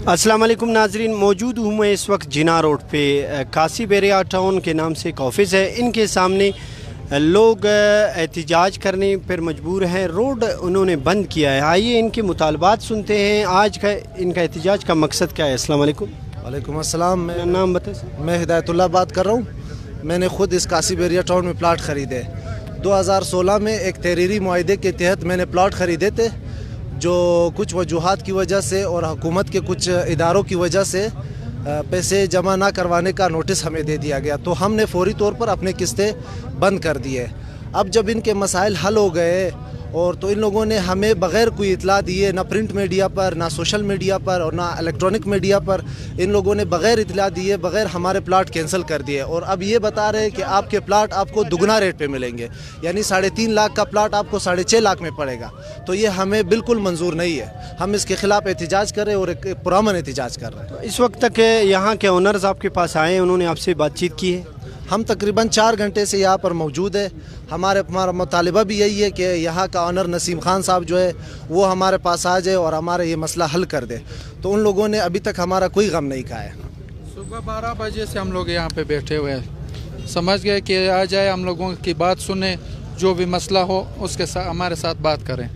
अस्सलाम वालेकुम नाजरीन, मौजूद हूँ मैं इस वक्त जिना रोड पे। कासी बेरिया टाउन के नाम से एक ऑफ़िस है। इनके सामने लोग एहतिजाज करने पर मजबूर हैं। रोड उन्होंने बंद किया है। आइए इनके मुतालबात सुनते हैं। आज का इनका एहतिजाज का मकसद क्या है? अस्सलाम वालेकुम। वालेकुम अस्सलाम। मेरा नाम बताएं। मैं हिदायतुल्लाह बात कर रहा हूँ। मैंने ख़ुद इस कासी बेरिया टाउन में प्लाट ख़रीदे। 2016 में एक तहरीरी मुआहदे के तहत मैंने प्लाट ख़रीदे थे, जो कुछ वजूहात की वजह से और हुकूमत के कुछ इदारों की वजह से पैसे जमा ना करवाने का नोटिस हमें दे दिया गया, तो हमने फौरी तौर पर अपने किस्तें बंद कर दिए। अब जब इनके मसाइल हल हो गए और तो इन लोगों ने हमें बग़ैर कोई इतला दिए, ना प्रिंट मीडिया पर, ना सोशल मीडिया पर और ना इलेक्ट्रॉनिक मीडिया पर, इन लोगों ने बग़ैर इतला दिए, बग़ैर हमारे प्लाट कैंसिल कर दिए। और अब ये बता रहे हैं कि आपके प्लाट आपको दुगना रेट पे मिलेंगे, यानी 3.5 लाख का प्लाट आपको 6.5 लाख में पड़ेगा। तो ये हमें बिल्कुल मंजूर नहीं है। हम इसके ख़िलाफ़ एहतिजाज कर रहे हैं और एक पुरअमन एहतिजाज कर रहे हैं। इस वक्त तक यहाँ के ओनर्स आपके पास आए हैं, उन्होंने आपसे बातचीत की है? हम तकरीबन 4 घंटे से यहाँ पर मौजूद है। हमारा मुतालिबा भी यही है कि यहाँ का ऑनर नसीम खान साहब जो है वो हमारे पास आ जाए और हमारा ये मसला हल कर दे। तो उन लोगों ने अभी तक हमारा कोई गम नहीं खाया। सुबह 12 बजे से हम लोग यहाँ पे बैठे हुए हैं, समझ गए कि आ जाए, हम लोगों की बात सुने, जो भी मसला हो उसके साथ हमारे साथ बात करें।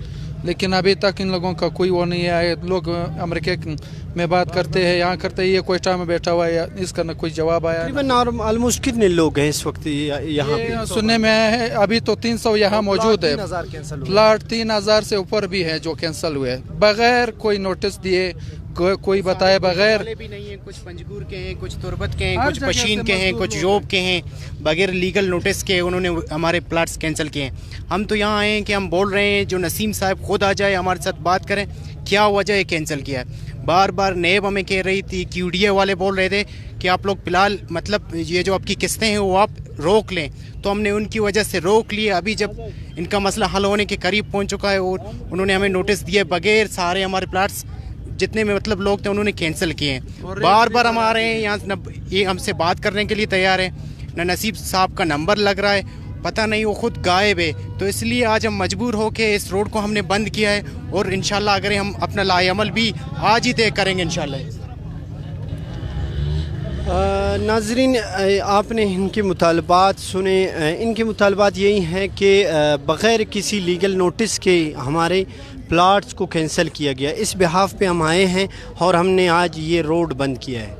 लेकिन अभी तक इन लोगों का कोई वो नहीं है। लोग अमेरिका में बात करते हैं, यहाँ करते हैं, ये कोयटा में बैठा हुआ है, इसका न कोई जवाब आया। तकरीबन ऑलमोस्ट कितने लोग हैं इस वक्त यहाँ पे? सुनने में आया है अभी तो 300 यहाँ मौजूद है। प्लाट 3000 से ऊपर भी है जो कैंसिल हुए बगैर कोई नोटिस दिए, कोई बताए बगैर। भी नहीं है, कुछ पंजगूर के हैं, कुछ तुरबत के हैं, कुछ पशीन के हैं, कुछ जोब के हैं। बगैर लीगल नोटिस के उन्होंने हमारे प्लाट्स कैंसिल किए हैं। हम तो यहाँ आए हैं कि हम बोल रहे हैं जो नसीम साहब खुद आ जाए, हमारे साथ बात करें, क्या वजह है कैंसिल किया है। बार बार नेब हमें कह रही थी, QDA वाले बोल रहे थे कि आप लोग फ़िलहाल मतलब ये जो आपकी किस्तें हैं वो आप रोक लें, तो हमने उनकी वजह से रोक लिए। अभी जब इनका मसला हल होने के करीब पहुँच चुका है और उन्होंने हमें नोटिस दिए बगैर, सारे हमारे प्लाट्स जितने में मतलब लोग थे उन्होंने कैंसिल किए हैं। बार बार हम आ रहे हैं यहाँ, न ये हमसे बात करने के लिए तैयार है, न नसीब साहब का नंबर लग रहा है, पता नहीं वो खुद गायब है। तो इसलिए आज हम मजबूर हो के इस रोड को हमने बंद किया है और इंशाल्लाह अगर हम अपना लाएअमल भी आज ही तय करेंगे इंशाल्लाह। नाजरीन, आपने इनके मुतालबात सुने। इनके मुतालबात यही हैं कि बग़ैर किसी लीगल नोटिस के हमारे प्लाट्स को कैंसिल किया गया। इस बिहाफ पे हम आए हैं और हमने आज ये रोड बंद किया है।